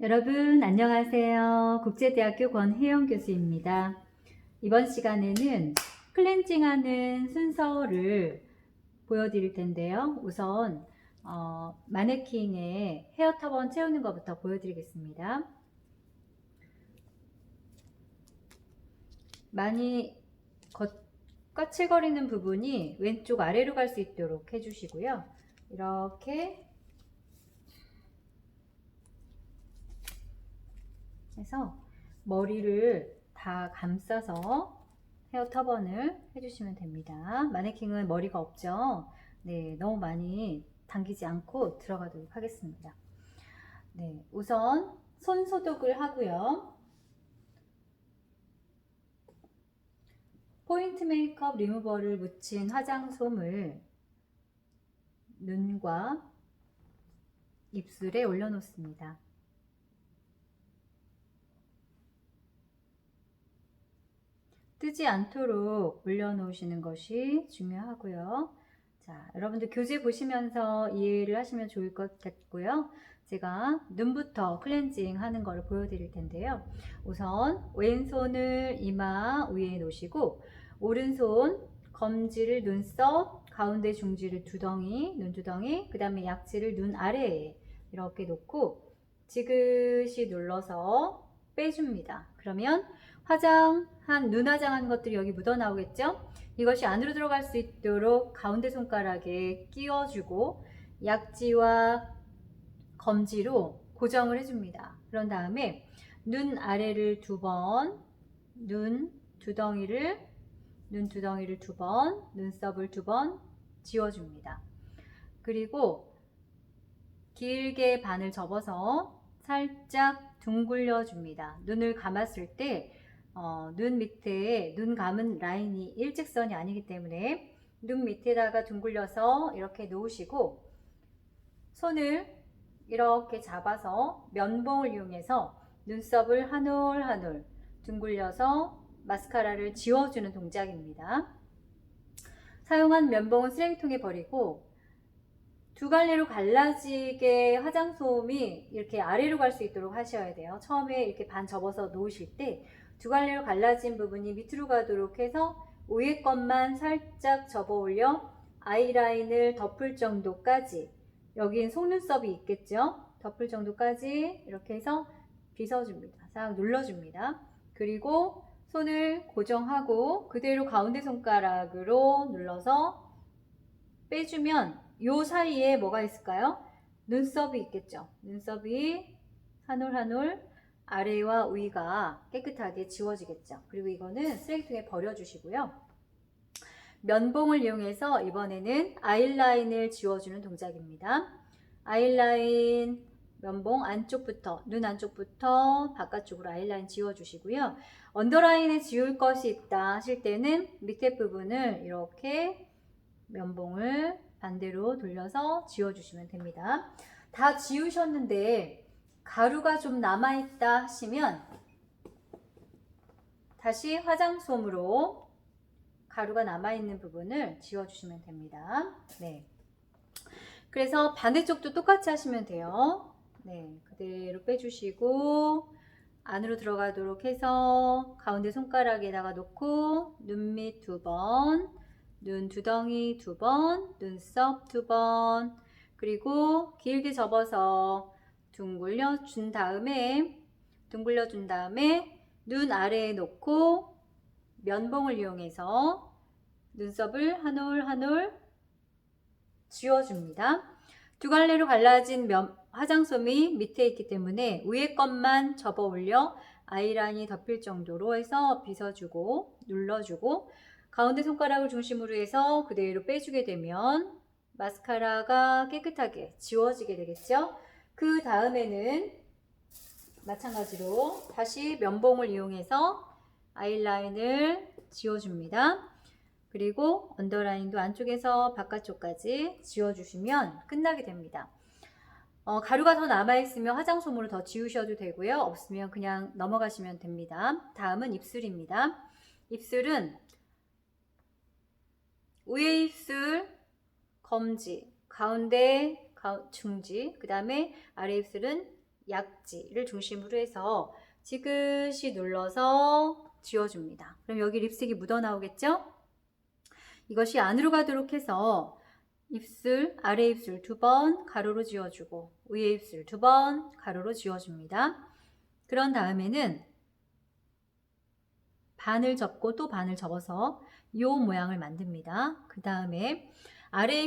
여러분 안녕하세요. 국제대학교 권혜영 교수입니다. 이번 시간에는 클렌징하는 순서를 보여드릴 텐데요. 우선 마네킹에 헤어 터번 채우는 것부터 보여드리겠습니다. 많이 거칠거리는 부분이 왼쪽 아래로 갈 수 있도록 해주시고요. 이렇게 해서 머리를 다 감싸서 헤어 터번을 해주시면 됩니다. 마네킹은 머리가 없죠. 네, 너무 많이 당기지 않고 들어가도록 하겠습니다. 네, 우선 손 소독을 하고요. 포인트 메이크업 리무버를 묻힌 화장솜을 눈과 입술에 올려놓습니다. 뜨지 않도록 올려놓으시는 것이 중요하고요. 자, 여러분들 교재 보시면서 이해를 하시면 좋을 것 같고요. 제가 눈부터 클렌징 하는 것을 보여드릴 텐데요. 우선 왼손을 이마 위에 놓으시고 오른손 검지를 눈썹, 가운데 중지를 두덩이, 눈두덩이, 그 다음에 약지를 눈 아래에 이렇게 놓고 지그시 눌러서 빼줍니다. 그러면 눈 화장한 것들이 여기 묻어 나오겠죠? 이것이 안으로 들어갈 수 있도록 가운데 손가락에 끼워주고 약지와 검지로 고정을 해줍니다. 그런 다음에 눈 아래를 두 번, 눈 두덩이를 두 번, 눈썹을 두 번 지워줍니다. 그리고 길게 반을 접어서 살짝 둥글려 줍니다. 눈을 감았을 때 눈 밑에 눈 감은 라인이 일직선이 아니기 때문에 눈 밑에다가 둥글려서 이렇게 놓으시고 손을 이렇게 잡아서 면봉을 이용해서 눈썹을 한 올 한 올 둥글려서 마스카라를 지워주는 동작입니다. 사용한 면봉은 쓰레기통에 버리고 두 갈래로 갈라지게 화장솜이 이렇게 아래로 갈 수 있도록 하셔야 돼요. 처음에 이렇게 반 접어서 놓으실 때 두 갈래로 갈라진 부분이 밑으로 가도록 해서 위에 것만 살짝 접어 올려 아이라인을 덮을 정도까지, 여긴 속눈썹이 있겠죠? 덮을 정도까지 이렇게 해서 빗어줍니다. 싹 눌러줍니다. 그리고 손을 고정하고 그대로 가운데 손가락으로 눌러서 빼주면 요 사이에 뭐가 있을까요? 눈썹이 있겠죠. 눈썹이 한 올 한 올 아래와 위가 깨끗하게 지워지겠죠. 그리고 이거는 쓰레기통에 버려주시고요. 면봉을 이용해서 이번에는 아이라인을 지워주는 동작입니다. 아이라인 면봉 안쪽부터, 눈 안쪽부터 바깥쪽으로 아이라인 지워주시고요. 언더라인에 지울 것이 있다 하실 때는 밑에 부분을 이렇게 면봉을 반대로 돌려서 지워주시면 됩니다. 다 지우셨는데 가루가 좀 남아있다 하시면 다시 화장솜으로 가루가 남아있는 부분을 지워주시면 됩니다. 네. 그래서 반대쪽도 똑같이 하시면 돼요. 네, 그대로 빼주시고 안으로 들어가도록 해서 가운데 손가락에다가 놓고 눈 밑 두 번, 눈 두덩이 두 번, 눈썹 두 번, 그리고 길게 접어서 둥글려 준 다음에 눈 아래에 놓고 면봉을 이용해서 눈썹을 한 올 한 올 지워줍니다. 두 갈래로 갈라진 화장솜이 밑에 있기 때문에 위에 것만 접어 올려 아이라인이 덮일 정도로 해서 빗어주고 눌러주고 가운데 손가락을 중심으로 해서 그대로 빼주게 되면 마스카라가 깨끗하게 지워지게 되겠죠. 그 다음에는 마찬가지로 다시 면봉을 이용해서 아이라인을 지워줍니다. 그리고 언더라인도 안쪽에서 바깥쪽까지 지워주시면 끝나게 됩니다. 가루가 더 남아있으면 화장솜으로 더 지우셔도 되고요. 없으면 그냥 넘어가시면 됩니다. 다음은 입술입니다. 입술은 위에 입술, 검지, 가운데 중지, 그 다음에 아래 입술은 약지를 중심으로 해서 지그시 눌러서 지워줍니다. 그럼 여기 립스틱이 묻어 나오겠죠? 이것이 안으로 가도록 해서 입술, 아래 입술 2번 가로로 지워주고 위에 입술 2번 가로로 지워줍니다. 그런 다음에는 반을 접고 또 반을 접어서 이 모양을 만듭니다. 그 다음에 아래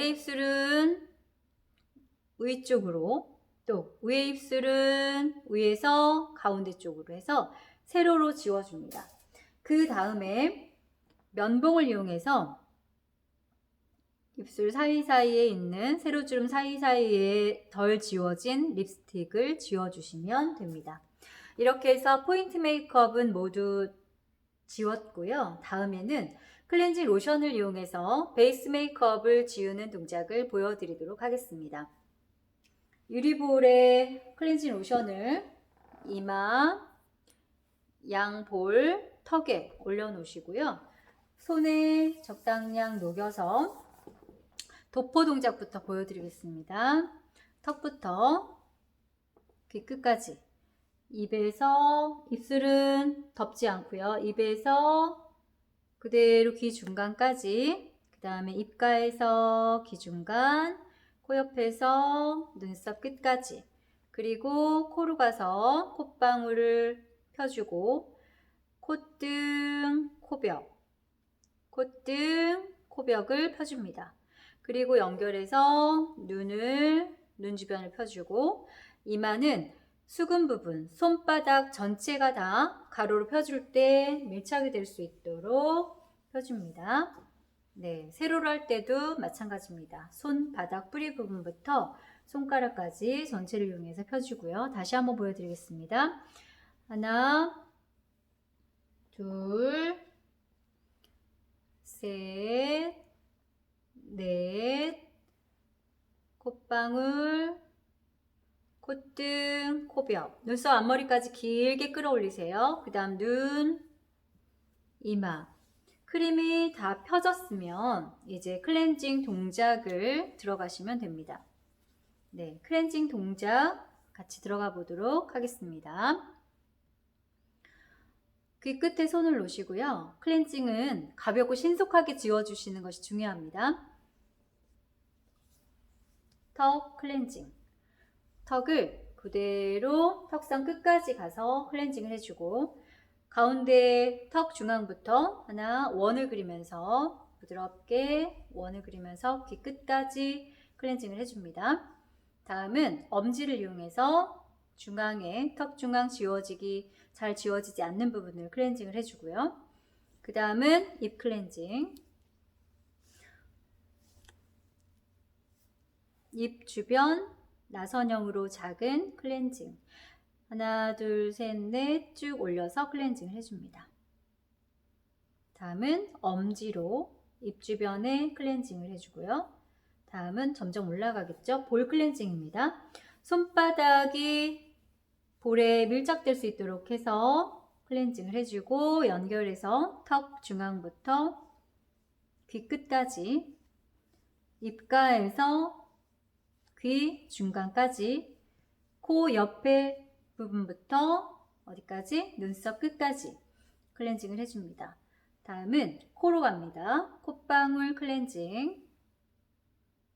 입술은 위쪽으로, 또 위에 입술은 위에서 가운데 쪽으로 해서 세로로 지워줍니다. 그 다음에 면봉을 이용해서 입술 사이사이에 있는 세로주름 사이사이에 덜 지워진 립스틱을 지워주시면 됩니다. 이렇게 해서 포인트 메이크업은 모두 지웠고요. 다음에는 클렌징 로션을 이용해서 베이스 메이크업을 지우는 동작을 보여드리도록 하겠습니다. 유리볼에 클렌징 로션을 이마, 양볼, 턱에 올려놓으시고요. 손에 적당량 녹여서 도포 동작부터 보여드리겠습니다. 턱부터 귀 끝까지, 입에서, 입술은 덮지 않고요. 입에서 그대로 귀 중간까지, 그 다음에 입가에서 귀 중간, 코 옆에서 눈썹 끝까지, 그리고 코로 가서 콧방울을 펴주고 콧등, 코벽, 콧등, 코벽을 펴줍니다. 그리고 연결해서 눈 주변을 펴주고 이마는 수근 부분, 손바닥 전체가 다 가로로 펴줄 때 밀착이 될 수 있도록 펴줍니다. 네, 세로로 할 때도 마찬가지입니다. 손바닥 뿌리 부분부터 손가락까지 전체를 이용해서 펴주고요. 다시 한번 보여드리겠습니다. 하나, 둘, 셋, 넷, 콧방울, 콧등, 코벽, 눈썹 앞머리까지 길게 끌어올리세요. 그 다음 눈, 이마. 크림이 다 펴졌으면 이제 클렌징 동작을 들어가시면 됩니다. 네, 클렌징 동작 같이 들어가 보도록 하겠습니다. 귀 끝에 손을 놓으시고요. 클렌징은 가볍고 신속하게 지워주시는 것이 중요합니다. 턱 클렌징. 턱을 그대로 턱선 끝까지 가서 클렌징을 해주고 가운데 턱 중앙부터 하나 원을 그리면서 부드럽게 원을 그리면서 귀 끝까지 클렌징을 해줍니다. 다음은 엄지를 이용해서 중앙에 턱 중앙 잘 지워지지 않는 부분을 클렌징을 해주고요. 그 다음은 입 클렌징. 입 주변 나선형으로 작은 클렌징. 하나, 둘, 셋, 넷 쭉 올려서 클렌징을 해줍니다. 다음은 엄지로 입 주변에 클렌징을 해주고요. 다음은 점점 올라가겠죠. 볼 클렌징입니다. 손바닥이 볼에 밀착될 수 있도록 해서 클렌징을 해주고 연결해서 턱 중앙부터 귀 끝까지, 입가에서 귀 중간까지, 코 옆에 부분부터 어디까지? 눈썹 끝까지 클렌징을 해줍니다. 다음은 코로 갑니다. 콧방울 클렌징.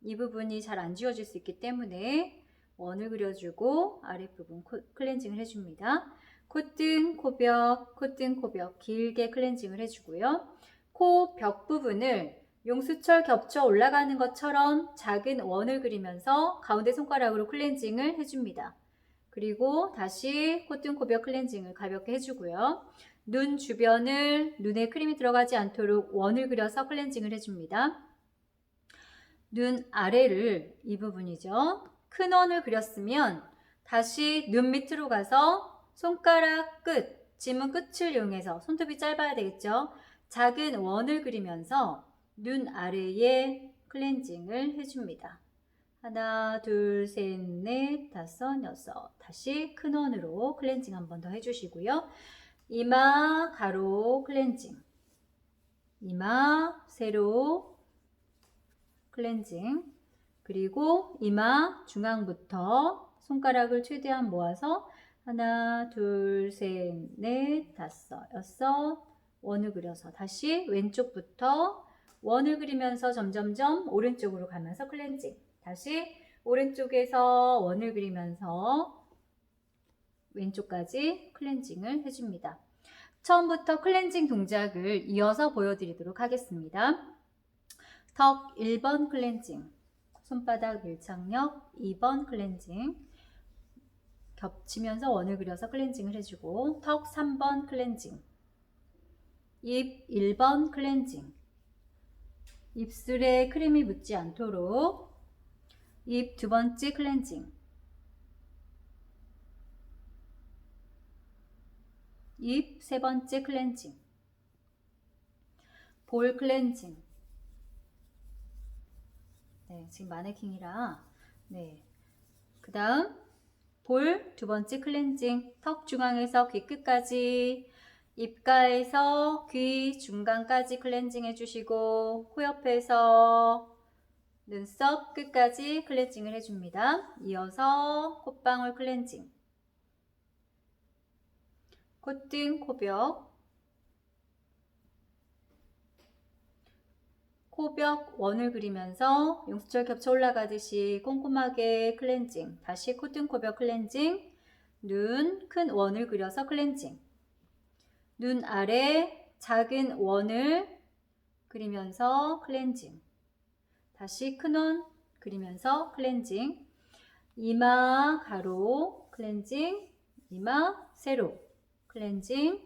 이 부분이 잘 안 지워질 수 있기 때문에 원을 그려주고 아랫부분 클렌징을 해줍니다. 콧등, 코벽 길게 클렌징을 해주고요. 코 벽 부분을 용수철 겹쳐 올라가는 것처럼 작은 원을 그리면서 가운데 손가락으로 클렌징을 해줍니다. 그리고 다시 콧등, 코벽 클렌징을 가볍게 해주고요. 눈 주변을 눈에 크림이 들어가지 않도록 원을 그려서 클렌징을 해줍니다. 눈 아래를, 이 부분이죠. 큰 원을 그렸으면 다시 눈 밑으로 가서 손가락 끝, 지문 끝을 이용해서, 손톱이 짧아야 되겠죠. 작은 원을 그리면서 눈 아래에 클렌징을 해줍니다. 하나, 둘, 셋, 넷, 다섯, 여섯. 다시 큰 원으로 클렌징 한 번 더 해주시고요. 이마 가로 클렌징, 이마 세로 클렌징, 그리고 이마 중앙부터 손가락을 최대한 모아서 하나, 둘, 셋, 넷, 다섯, 여섯, 원을 그려서 다시 왼쪽부터 원을 그리면서 점점점 오른쪽으로 가면서 클렌징. 다시 오른쪽에서 원을 그리면서 왼쪽까지 클렌징을 해줍니다. 처음부터 클렌징 동작을 이어서 보여드리도록 하겠습니다. 턱 1번 클렌징, 손바닥 밀착력 2번 클렌징, 겹치면서 원을 그려서 클렌징을 해주고, 턱 3번 클렌징, 입 1번 클렌징, 입술에 크림이 묻지 않도록 입 2번째 클렌징, 입 3번째 클렌징, 볼 클렌징. 네, 지금 마네킹이라. 네. 그 다음 볼 2번째 클렌징, 턱 중앙에서 귀 끝까지, 입가에서 귀 중간까지 클렌징 해주시고, 코 옆에서 눈썹 끝까지 클렌징을 해줍니다. 이어서 콧방울 클렌징, 콧등, 코벽, 코벽 원을 그리면서 용수철 겹쳐 올라가듯이 꼼꼼하게 클렌징. 다시 콧등, 코벽 클렌징, 눈 큰 원을 그려서 클렌징, 눈 아래 작은 원을 그리면서 클렌징. 다시 큰 원 그리면서 클렌징. 이마 가로 클렌징, 이마 세로 클렌징,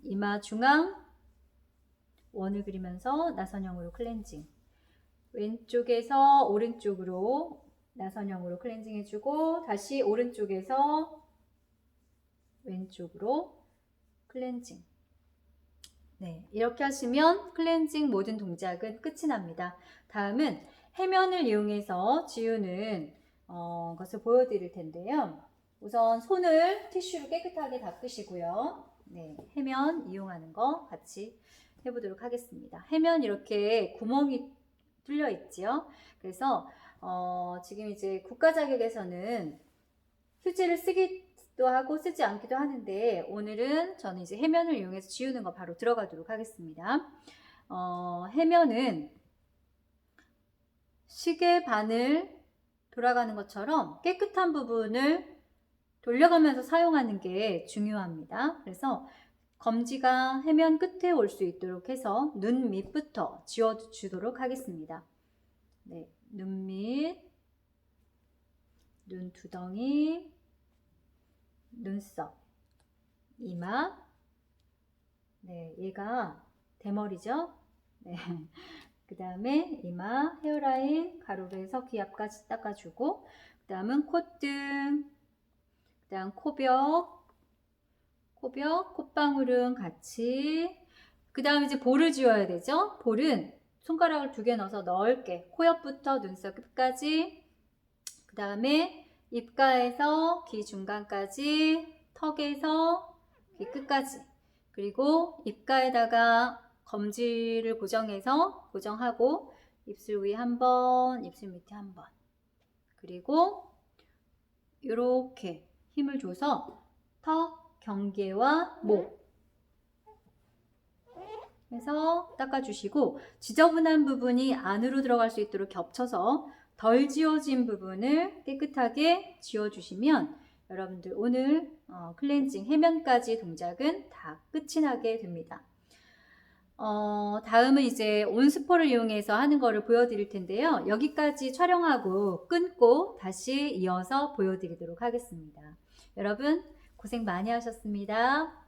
이마 중앙 원을 그리면서 나선형으로 클렌징. 왼쪽에서 오른쪽으로 나선형으로 클렌징 해주고, 다시 오른쪽에서 왼쪽으로 클렌징. 네, 이렇게 하시면 클렌징 모든 동작은 끝이 납니다. 다음은 해면을 이용해서 지우는 것을 보여드릴 텐데요. 우선 손을 티슈로 깨끗하게 닦으시고요. 네, 해면 이용하는 거 같이 해보도록 하겠습니다. 해면 이렇게 구멍이 뚫려 있지요. 그래서 지금 이제 국가 자격에서는 휴지를 쓰기도 하고 쓰지 않기도 하는데, 오늘은 저는 이제 해면을 이용해서 지우는 거 바로 들어가도록 하겠습니다. 해면은 시계 바늘 돌아가는 것처럼 깨끗한 부분을 돌려가면서 사용하는 게 중요합니다. 그래서 검지가 해면 끝에 올 수 있도록 해서 눈 밑부터 지워주도록 하겠습니다. 네, 눈 밑, 눈 두덩이, 눈썹, 이마. 네, 얘가 대머리죠. 네. 그 다음에 이마, 헤어라인 가로로 해서 귀 앞까지 닦아주고, 그 다음은 콧등, 그 다음 코벽, 콧방울은 같이. 그 다음 이제 볼을 지워야 되죠. 볼은 손가락을 2개 넣어서 넓게 코 옆부터 눈썹 끝까지, 그 다음에 입가에서 귀 중간까지, 턱에서 귀 끝까지, 그리고 입가에다가 검지를 고정하고 입술 위에 한 번, 입술 밑에 한 번, 그리고 이렇게 힘을 줘서 턱 경계와 목 해서 닦아주시고, 지저분한 부분이 안으로 들어갈 수 있도록 겹쳐서 덜 지워진 부분을 깨끗하게 지워주시면 여러분들 오늘 클렌징 해면까지 동작은 다 끝이 나게 됩니다. 다음은 이제 온스포를 이용해서 하는 거를 보여드릴 텐데요. 여기까지 촬영하고 끊고 다시 이어서 보여드리도록 하겠습니다. 여러분 고생 많이 하셨습니다.